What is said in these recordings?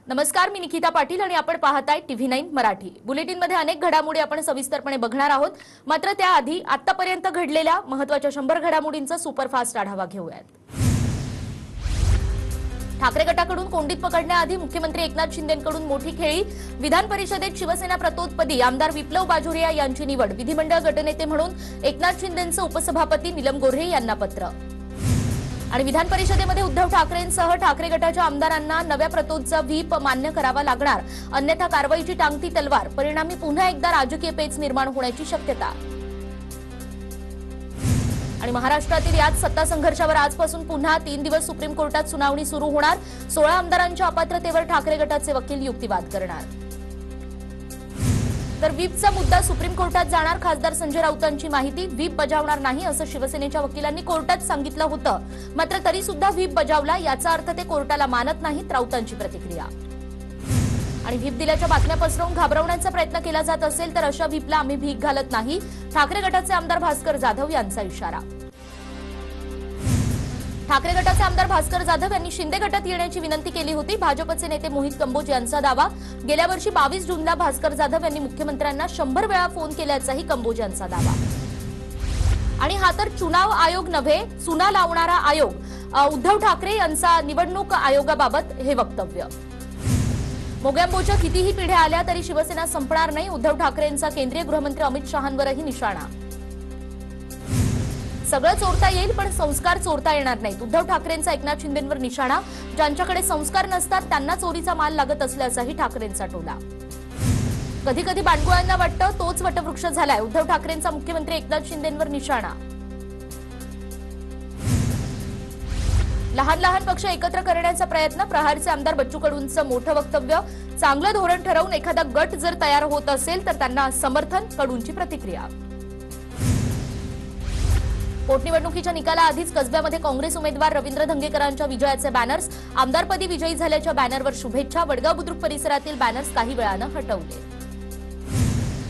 नमस्कार, मी निकिता पाटील आणि आपण पाहताय TV9 मराठी। बुलेटिनमध्ये अनेक घडामोडी आपण सविस्तरपणे बघणार आहोत। मात्र त्याआधी आतापर्यंत घडलेल्या महत्त्वाच्या 100 घडामोडींचा सुपरफास्ट आढावा घेऊयात। ठाकरे गटाकडून कोंडीत पकडण्याआधी मुख्यमंत्री एकनाथ शिंदेंकडून मोठी खेळी। विधान परिषदेत शिवसेना प्रतोदपदी आमदार विप्लव बाजोरिया यांची निवड। विधिमंडळ गटनेते म्हणून एकनाथ शिंदेंचे उपसभापती नीलम गोऱ्हे यांना पत्र। आणि विधान परिषदेमध्ये उद्धव ठाकरेंसह ठाकरे गटाच्या आमदारांना नव्या प्रतोदचा व्हीप मान्य करावा लागणार, अन्यथा कारवाईची टांगती तलवार। परिणामी पुन्हा एकदा राजकीय पेच निर्माण होण्याची शक्यता। आणि महाराष्ट्रातील याच सत्ता संघर्षावर आजपासून पुन्हा 3 दिवस सुप्रीम कोर्टात सुनावणी सुरू होणार। 16 आमदारांच्या अपात्रतेवर ठाकरे गटाचे वकील युक्तिवाद करणार। तर व्हीपचा मुद्दा सुप्रीम कोर्टात जाणार। खासदार संजय राऊतांची माहिती, व्हीप बजावणार नाही असं शिवसेनेच्या वकिलांनी कोर्टात सांगितलं होतं। मात्र तरी सुद्धा व्हीप बजावला याचा अर्थ ते कोर्टाला मानत नाहीत, राऊतांची प्रतिक्रिया। आणि व्हीप दिल्याच्या बातम्या पसरवून घाबरवण्याचा प्रयत्न केला जात असेल तर अशा व्हीपला आम्ही भीक घालत नाही, ठाकरे गटाचे आमदार भास्कर जाधव यांचा इशारा। ठाकरे गटाचे आमदार भास्कर जाधव यांनी शिंदे गटात येण्याची विनंती केली होती। भाजपचे नेते मोहित कंबोज यांचा दावा। गेल्या वर्षी 22 जूनला भास्कर जाधव यांनी मुख्यमंत्र्यांना 100 वेळा फोन केल्याचाही कंबोज यांचा दावा। आणि हा तर चुनाव आयोग नव्हे, चुना लावणारा आयोग। उद्धव ठाकरे यांचा निवडणूक आयोगाबाबत हे वक्तव्य। मोगॅम्बोच्या कितीही पिढ्या आल्या तरी शिवसेना संपणार नाही, उद्धव ठाकरेंचा केंद्रीय गृहमंत्री अमित शहांवरही निशाणा। सगळं चोरता येईल पण संस्कार चोरता येणार नाहीत, उद्धव ठाकरेंचा एकनाथ शिंदेंवर निशाणा। ज्यांच्याकडे संस्कार नसतात त्यांना चोरीचा माल लागत असल्याचाही ठाकरेंचा टोला। कधी कधी बांडगुळांना वाटतं तोच वटवृक्ष झालाय, उद्धव ठाकरेंचा मुख्यमंत्री एकनाथ शिंदेंवर निशाणा। लहान लहान पक्ष एकत्र करण्याचा प्रयत्न, प्रहारचे आमदार बच्चू कडूंचं मोठं वक्तव्य। चांगलं धोरण ठरवून एखादा गट जर तयार होत असेल तर त्यांना समर्थन, कडूंची प्रतिक्रिया। पोटनिवडणुकीच्या निकालाआधीच कसब्यामध्ये काँग्रेस उमेदवार रवींद्र धंगेकरांच्या विजयाचे बॅनर्स। आमदारपदी विजयी झाल्याच्या बॅनरवर शुभेच्छा। वडगाव बुद्रुक परिसरातील बॅनर्स काही वेळानं हटवले।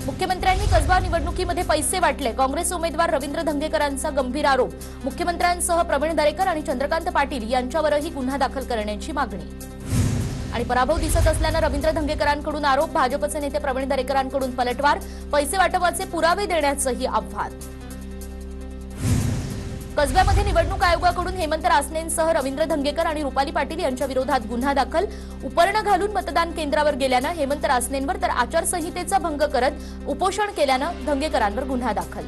मुख्यमंत्र्यांनी कसबा निवडणुकीमध्ये पैसे वाटले, काँग्रेस उमेदवार रवींद्र धंगेकरांचा गंभीर आरोप। मुख्यमंत्र्यांसह प्रवीण दरेकर आणि चंद्रकांत पाटील यांच्यावरही गुन्हा दाखल करण्याची मागणी। आणि पराभव दिसत असल्यानं रवींद्र धंगेकरांकडून आरोप, भाजपचे नेते प्रवीण दरेकरांकडून पलटवार। पैसे वाटपाचे पुरावे देण्याचंही आव्हान। कसब्यामध्ये निवडणूक आयोगाकडून हेमंत रासनेंसह रवींद्र धंगेकर आणि रुपाली पाटील यांच्या विरोधात गुन्हा दाखल। उपरणं घालून मतदान केंद्रावर गेल्यानं हेमंत रासनेंवर तर आचारसंहितेचा भंग करत उपोषण केल्यानं धंगेकरांवर गुन्हा दाखल।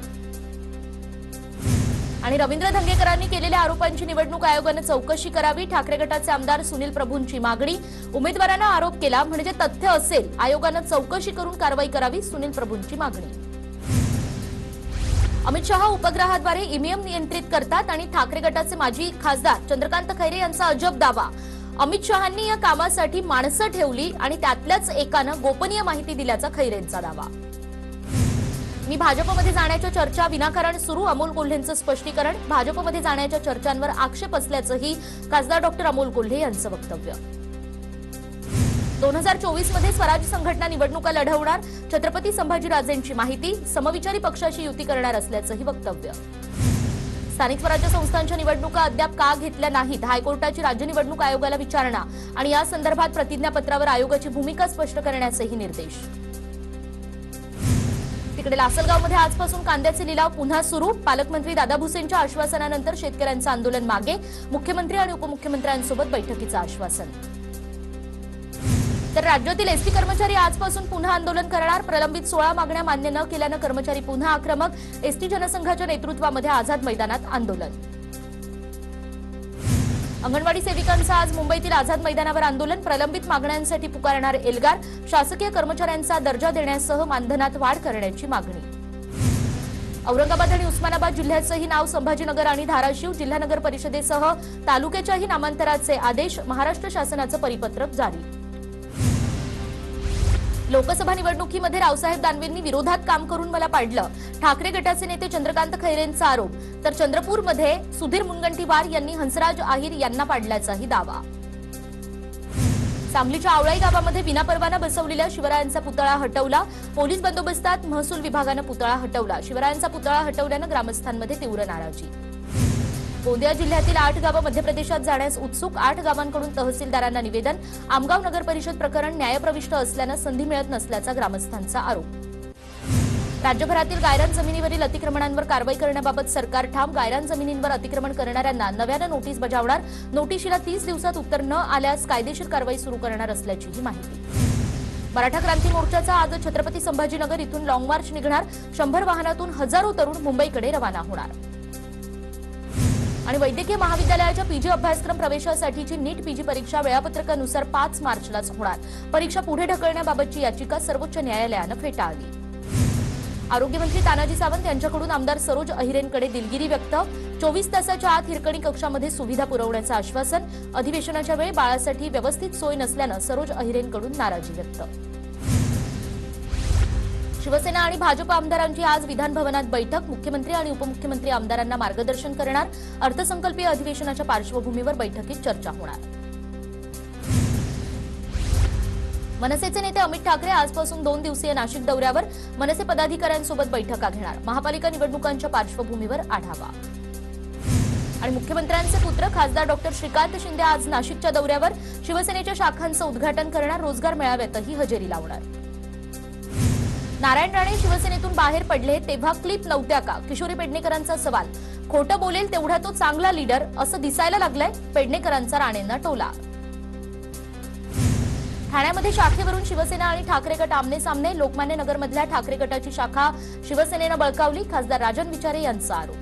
आणि रवींद्र धंगेकरांनी केलेल्या आरोपांची निवडणूक आयोगानं चौकशी करावी, ठाकरे गटाचे आमदार सुनील प्रभूंची मागणी। उमेदवारांना आरोप केला म्हणजे तथ्य असेल, आयोगानं चौकशी करून कारवाई करावी, सुनील प्रभूंची मागणी। अमित शहा उपग्रहाद्वारे ईव्हीएम नियंत्रित करतात आणि ठाकरे गटाचे माजी खासदार चंद्रकांत खैरे यांचा अजब दावा। अमित शहांनी या कामासाठी माणसं ठेवली आणि त्यातल्याच एकानं गोपनीय माहिती दिल्याचा खैरेंचा दावा। मी भाजपमध्ये जाण्याच्या चर्चा विनाकारण सुरू, अमोल कोल्हेंचं स्पष्टीकरण। भाजपमध्ये जाण्याच्या चर्चांवर आक्षेप असल्याचंही खासदार डॉक्टर अमोल कोल्हे यांचं वक्तव्य। 2024 मध्ये स्वराज संघटना निवडणुका लढवणार, छत्रपती संभाजीराजेंची माहिती। समविचारी पक्षाशी युती करणार असल्याचंही वक्तव्य। स्थानिक स्वराज्य संस्थांच्या निवडणुका अद्याप का घेतल्या नाहीत, हायकोर्टाची राज्य निवडणूक आयोगाला विचारणा आणि या संदर्भात प्रतिज्ञापत्रावर आयोगाची भूमिका स्पष्ट करण्याचेही निर्देश। तिकडे लासलगावमध्ये आजपासून कांद्याचे लिलाव पुन्हा सुरू। पालकमंत्री दादा भुसेंच्या आश्वासनानंतर शेतकऱ्यांचं आंदोलन मागे, मुख्यमंत्री आणि उपमुख्यमंत्र्यांसोबत बैठकीचं आश्वासन। तर राज्यातील एसटी कर्मचारी आजपासून पुन्हा आंदोलन करणार। प्रलंबित 16 मागण्या मान्य न केल्यानं कर्मचारी पुन्हा आक्रमक, एसटी जनसंघाच्या नेतृत्वामध्ये आझाद मैदानात आंदोलन। अंगणवाडी सेविकांचं आज मुंबईतील आझाद मैदानावर आंदोलन, प्रलंबित मागण्यांसाठी पुकारणार एल्गार। शासकीय कर्मचाऱ्यांचा दर्जा देण्यासह मानधनात वाढ करण्याची मागणी। औरंगाबाद आणि उस्मानाबाद जिल्ह्याचंही नाव संभाजीनगर आणि धाराशिव, जिल्हा नगर परिषदेसह तालुक्याच्याही नामांतराचे आदेश, महाराष्ट्र शासनाचं परिपत्रक जारी। लोकसभा निवडणुकीमध्ये रावसाहेब दानवेंनी विरोधात काम करून मला पाडलं, ठाकरे गटाचे नेते चंद्रकांत खैरेंचा आरोप। तर चंद्रपूरमध्ये सुधीर मुनगंटीवार यांनी हंसराज आहिर यांना पाडल्याचाही दावा। सांगलीच्या आवळाई गावामध्ये विनापरवाना बसवलेल्या शिवरायांचा पुतळा हटवला, पोलीस बंदोबस्तात महसूल विभागानं पुतळा हटवला। शिवरायांचा पुतळा हटवल्यानं ग्रामस्थांमध्ये तीव्र नाराजी। गोंदिया जिल्ह्यातील 8 गावं मध्य प्रदेशात जाण्यास उत्सुक 8 गावांकडून तहसीलदारांना निवेदन. आमगाव नगर परिषद प्रकरण न्यायप्रविष्ट असल्याने संधी मिळत नसल्याचा ग्रामस्थांचा आरोप. राज्यभरातील गायरान जमिनीवरील अतिक्रमणांवर कारवाई करण्याबाबत सरकार ठाम. गायरान जमिनींवर अतिक्रमण करणाऱ्यांना नव्याने नोटीस बजावणार. नोटीशीला 30 दिवसात उत्तर न आल्यास कायदेशीर कारवाई सुरू करणार असल्याचीही माहिती. मराठा क्रांती मोर्चाचा आज छत्रपती संभाजीनगर इथून लॉंग मार्च निघणार. 100 वाहनातून हजारो तरुण मुंबईकडे रवाना होणार. आणि वैद्यकीय महाविद्यालयाच्या पीजी अभ्यासक्रम प्रवेशासाठीची नीट पीजी परीक्षा वेळापत्रकानुसार 5 मार्चलाच होणार. परीक्षा पुढे ढकलण्याबाबतची याचिका सर्वोच्च न्यायालयानं फेटाळली. आरोग्यमंत्री तानाजी सावंत यांच्याकडून आमदार सरोज अहिरेंकडे दिलगिरी व्यक्त. 24 तासाच्या आत हिरकणी कक्षामध्ये सुविधा पुरवण्याचं आश्वासन. अधिवेशनाच्या वेळी बाळासाठी व्यवस्थित सोय नसल्यानं सरोज अहिरेंकडून नाराजी व्यक्त. शिवसेना आणि भाजप आमदारांची आज विधान भवनात बैठक. मुख्यमंत्री आणि उपमुख्यमंत्री आमदारांना मार्गदर्शन करणार. अर्थसंकल्पीय अधिवेशनाच्या पार्श्वभूमीवर बैठकीत चर्चा होणार. मनसेचे नेते अमित ठाकरे आजपासून 2 दिवसीय नाशिक दौऱ्यावर. मनसे पदाधिकाऱ्यांसोबत बैठका घेणार. महापालिका निवडणुकांच्या पार्श्वभूमीवर आढावा. आणि मुख्यमंत्र्यांचे पुत्र खासदार डॉक्टर श्रीकांत शिंदे आज नाशिकच्या दौऱ्यावर. शिवसेनेच्या शाखांचं उद्घाटन करणार. रोजगार मेळाव्यातही हजेरी लावणार. नारायण राणे शिवसेनेतून बाहेर पडले तेव्हा क्लिप नव्हत्या का? किशोरी पेडणेकरांचा सवाल. खोटं बोलेल तेवढा तो चांगला लीडर असं दिसायला लागलंय. पेडणेकरांचा राणेंना टोला. ठाण्यामध्ये शाखेवरून शिवसेना आणि ठाकरे गट आमने सामने. लोकमान्य नगरमधल्या ठाकरे गटाची शाखा शिवसेनेनं बळकावली. खासदार राजन विचारे यांचा आरोप.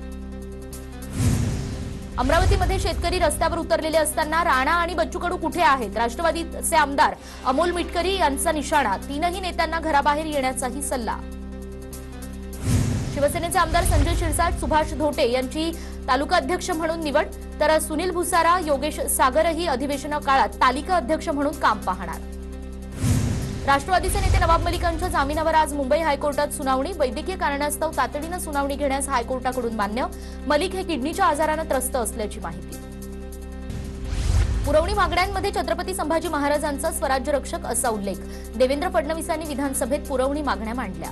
अमरावतीमध्ये शेतकरी रस्त्यावर उतरलेले असताना राणा आणि बच्चू कडू कुठे आहेत? राष्ट्रवादीचे आमदार अमोल मिटकरी यांचा निशाणा. 3ही नेत्यांना घराबाहेर येण्याचाही सल्ला. शिवसेनेचे आमदार संजय शिरसाट, सुभाष धोटे यांची तालुका अध्यक्ष म्हणून निवड. तर सुनील भुसारा, योगेश सागरही अधिवेशन काळात तालिका अध्यक्ष म्हणून काम पाहणार. राष्ट्रवादीचे नेते नवाब मलिकांच्या जामिनावर आज मुंबई हायकोर्टात सुनावणी. वैद्यकीय कारणास्तव तातडीनं सुनावणी घेण्यास हायकोर्टाकडून मान्य. मलिक हे किडनीच्या आजारानं त्रस्त असल्याची माहिती. पुरवणी मागण्यांमध्ये छत्रपती संभाजी महाराजांचा स्वराज्य रक्षक असा उल्लेख. देवेंद्र फडणवीसांनी विधानसभेत पुरवणी मागण्या मांडल्या.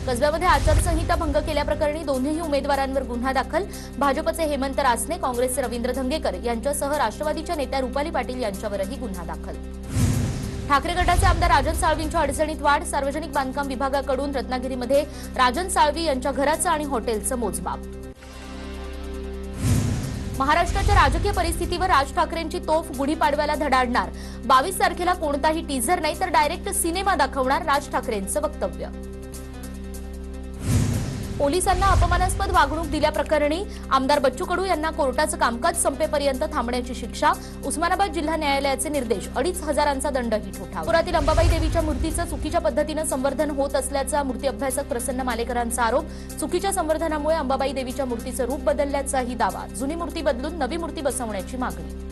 कसब्यामध्ये आचारसंहिता भंग केल्याप्रकरणी दोन्ही उमेदवारांवर गुन्हा दाखल. भाजपचे हेमंत रासने, काँग्रेसचे रवींद्र धंगेकर यांच्यासह राष्ट्रवादीच्या नेत्या रुपाली पाटील यांच्यावरही गुन्हा दाखल. ठाकरे गटाचे आमदार राजन साळवींच्या अडचणीत वाढ. सार्वजनिक बांधकाम विभागाकडून रत्नागिरीमध्ये राजन साळवी यांच्या घराचं आणि हॉटेलचं मोजमाप. महाराष्ट्राच्या राजकीय परिस्थितीवर राज ठाकरेंची तोफ. गुढीपाडव्याला धडाडणार. 22 तारखेला कोणताही टीझर नाही तर डायरेक्ट सिनेमा दाखवणार. राज ठाकरेंचं वक्तव्य. पोलिसांना अपमानास्पद वागणूक दिल्याप्रकरणी आमदार बच्चू कडू यांना कोर्टाचं कामकाज संपेपर्यंत थांबण्याची शिक्षा. उस्मानाबाद जिल्हा न्यायालयाचे निर्देश. 2,500 दंडही ठोठावला. पुरातील अंबाबाई देवीच्या मूर्तीचं चुकीच्या पद्धतीनं संवर्धन होत असल्याचा मूर्ती अभ्यासक प्रसन्न मालेकरांचा आरोप. चुकीच्या संवर्धनामुळे अंबाबाई देवीच्या मूर्तीचं रूप बदलल्याचाही दावा. जुनी मूर्ती बदलून नवी मूर्ती बसवण्याची मागणी.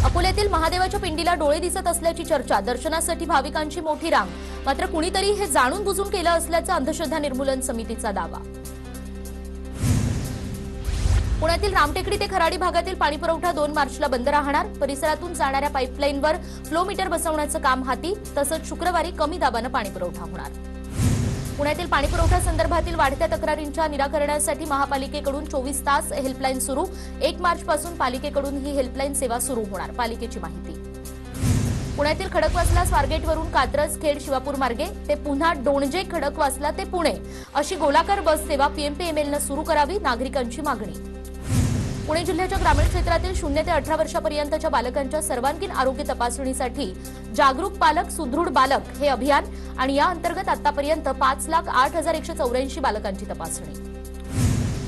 अकोल्यातील महादेवाच्या पिंडीला डोळे दिसत असल्याची चर्चा. दर्शनासाठी भाविकांची मोठी रांग. मात्र कुणीतरी हे जाणून बुजून केलं असल्याचा अंधश्रद्धा निर्मूलन समितीचा दावा. पुण्यातील रामटेकडी ते खराडी भागातील पाणीपुरवठा 2 मार्चला बंद राहणार. परिसरातून जाणाऱ्या पाईपलाईनवर फ्लो मीटर बसवण्याचं काम हाती. तसंच शुक्रवारी कमी दाबानं पाणीपुरवठा होणार. पुण्यातील पाणीपुरवठा संदर्भातील वाढत्या तक्रारींच्या निराकरणासाठी महापालिकेकडून 24 तास हेल्पलाईन सुरू. 1 मार्चपासून पालिकेकडून ही हेल्पलाईन सेवा सुरू होणार. पालिकेची माहिती. पुण्यातील खडकवासला स्वारगेटवरून कात्रज, खेड, शिवापूर मार्गे ते पुन्हा डोणजे, खडकवासला ते पुणे अशी गोलाकार बस सेवा पीएमपीएमएलनं सुरू करावी. नागरिकांची मागणी. पुणे जिल्ह्याच्या ग्रामीण क्षेत्रातील 0 ते 18 वर्षापर्यंतच्या बालकांच्या सर्वांगीण आरोग्य तपासणीसाठी जागरूक पालक सुदृढ बालक हे अभियान. आणि या अंतर्गत आतापर्यंत 5,08,184 बालकांची तपासणी.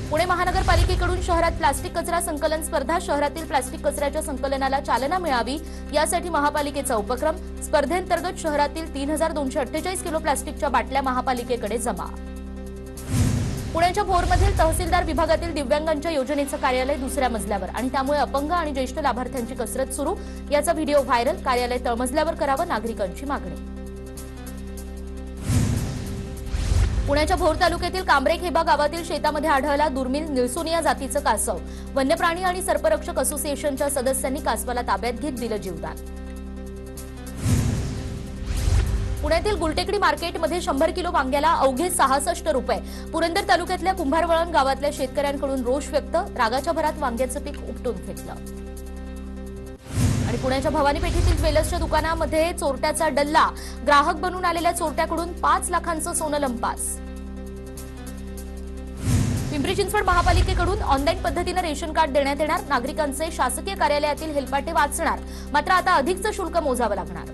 पुणे महानगरपालिकेकडून शहरात प्लास्टिक कचरा संकलन स्पर्धा. शहरातील प्लास्टिक कचऱ्याच्या संकलनाला चालना मिळावी यासाठी महापालिकेचा उपक्रम. स्पर्धेंतर्गत शहरातील 3,248 किलो प्लास्टिकच्या बाटल्या महापालिकेकडे जमा. पुण्याच्या भोरमधील तहसीलदार विभागातील दिव्यांगांच्या योजनेचं कार्यालय 2ऱ्या मजल्यावर आणि त्यामुळे अपंग आणि ज्येष्ठ लाभार्थ्यांची कसरत सुरू. याचा व्हिडिओ व्हायरल. कार्यालय तळमजल्यावर करावं. नागरिकांची मागणी. पुण्याच्या भोर तालुक्यातील कांबरेखेबा गावातील शेतामध्ये आढळला दुर्मिळ निळसोनिया जातीचं कासव. वन्यप्राणी आणि सर्परक्षक असोसिएशनच्या सदस्यांनी कासवाला ताब्यात घेत दिलं जीवदान. पुण्यातील गुलटेकडी मार्केटमध्ये 100 किलो वांग्याला अवघे 66 रुपये. पुरंदर तालुक्यातल्या कुंभारवळण गावातल्या शेतकऱ्यांकडून रोष व्यक्त. रागाच्या भरात वांग्याचं पीक उपटून फेकलं. आणि पुण्याच्या भवानी पेठेतील ज्वेलर्सच्या दुकानामध्ये चोरट्याचा डल्ला. ग्राहक बनून आलेल्या चोरट्याकडून 5 लाखांचं सोनं लंपास. पिंपरी चिंचवड महापालिकेकडून ऑनलाईन पद्धतीने रेशन कार्ड देण्यात येणार. नागरिकांचे शासकीय कार्यालयातील हेलपाटे वाचणार. मात्र आता अधिकचं शुल्क मोजावं लागणार.